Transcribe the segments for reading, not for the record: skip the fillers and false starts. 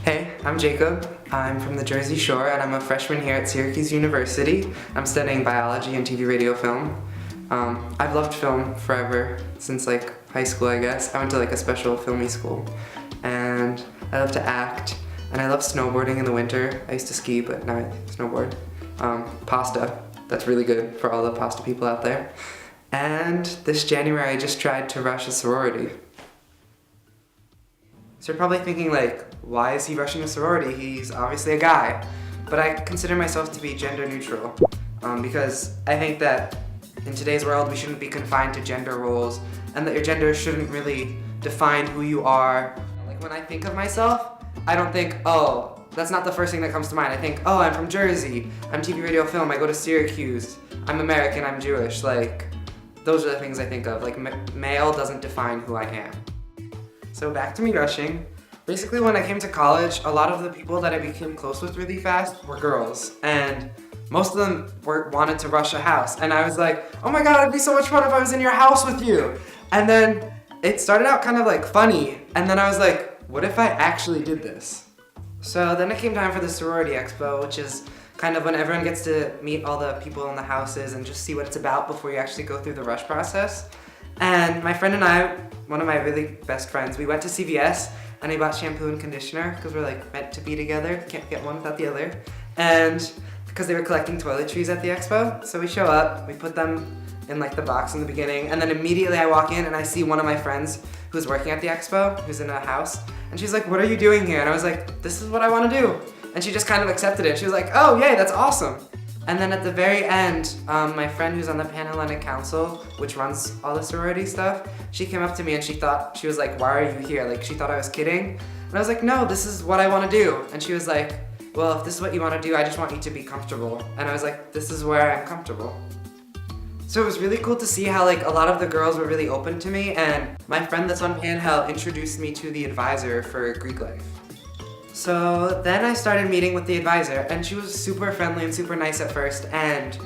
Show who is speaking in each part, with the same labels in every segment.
Speaker 1: Hey, I'm Jacob. I'm from the Jersey Shore and I'm a freshman here at Syracuse University. I'm studying biology and TV radio film. I've loved film forever, since like high school I guess. I went to like a special filmy school and I love to act and I love snowboarding in the winter. I used to ski but now I snowboard. Pasta, that's really good for all the pasta people out there. And this January I just tried to rush a sorority. So you're probably thinking like, why is he rushing a sorority? He's obviously a guy. But I consider myself to be gender neutral because I think that in today's world we shouldn't be confined to gender roles and that your gender shouldn't really define who you are. Like when I think of myself, I don't think, oh, that's not the first thing that comes to mind. I think, oh, I'm from Jersey, I'm TV, radio, film, I go to Syracuse, I'm American, I'm Jewish. Like, those are the things I think of. Like, male doesn't define who I am. So back to me rushing. Basically when I came to college, a lot of the people that I became close with really fast were girls. And most of them wanted to rush a house. And I was like, oh my god, it'd be so much fun if I was in your house with you. And then it started out kind of like funny. And then I was like, what if I actually did this? So then it came time for the sorority expo, which is kind of when everyone gets to meet all the people in the houses and just see what it's about before you actually go through the rush process. And my friend and I, one of my really best friends, we went to CVS and I bought shampoo and conditioner because we're like meant to be together, can't get one without the other. And because they were collecting toiletries at the expo, so we show up, we put them in like the box in the beginning, and then immediately I walk in and I see one of my friends who's working at the expo, who's in a house, and she's like, what are you doing here? And I was like, this is what I want to do. And she just kind of accepted it. She was like, oh yay, that's awesome. And then at the very end, my friend who's on the Panhellenic Council, which runs all the sorority stuff, she came up to me and she was like, why are you here? Like, she thought I was kidding. And I was like, no, this is what I want to do. And she was like, well, if this is what you want to do, I just want you to be comfortable. And I was like, this is where I'm comfortable. So it was really cool to see how like a lot of the girls were really open to me, and my friend that's on Panhell introduced me to the advisor for Greek life. So then I started meeting with the advisor, and she was super friendly and super nice at first, and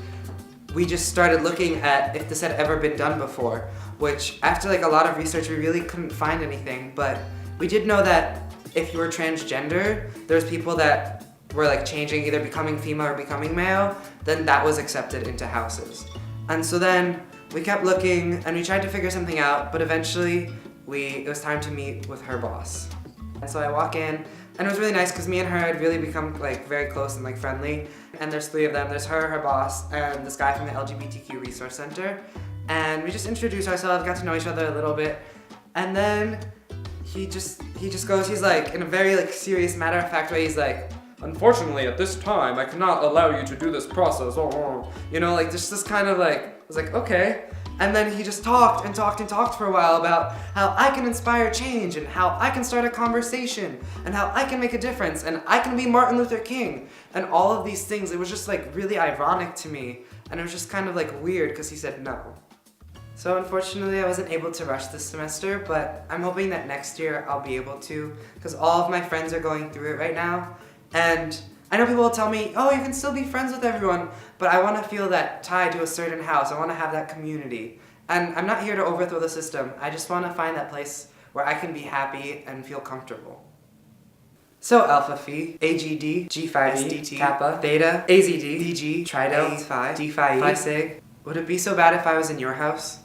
Speaker 1: we just started looking at if this had ever been done before, which after like a lot of research we really couldn't find anything, but we did know that if you were transgender, there's people that were like changing, either becoming female or becoming male, then that was accepted into houses. And so then we kept looking and we tried to figure something out, but eventually it was time to meet with her boss. And so I walk in, and it was really nice because me and her had really become like very close and like friendly. And there's three of them. There's her boss, and this guy from the LGBTQ Resource Center. And we just introduced ourselves, got to know each other a little bit. And then he just goes, he's like, in a very like serious matter-of-fact way, he's like, unfortunately at this time I cannot allow you to do this process. You know, like just this kind of like, I was like, okay. And then he just talked and talked and talked for a while about how I can inspire change and how I can start a conversation and how I can make a difference and I can be Martin Luther King and all of these things. It was just like really ironic to me, and it was just kind of like weird because he said no. So unfortunately I wasn't able to rush this semester, but I'm hoping that next year I'll be able to, because all of my friends are going through it right now. And I know people will tell me, oh, you can still be friends with everyone, but I want to feel that tie to a certain house. I want to have that community. And I'm not here to overthrow the system. I just want to find that place where I can be happy and feel comfortable. So Alpha Phi, AGD, G5E, DT, Kappa, Theta, AZD, DG, Tri Delta, Phi, D Phi Sig. Would it be so bad if I was in your house?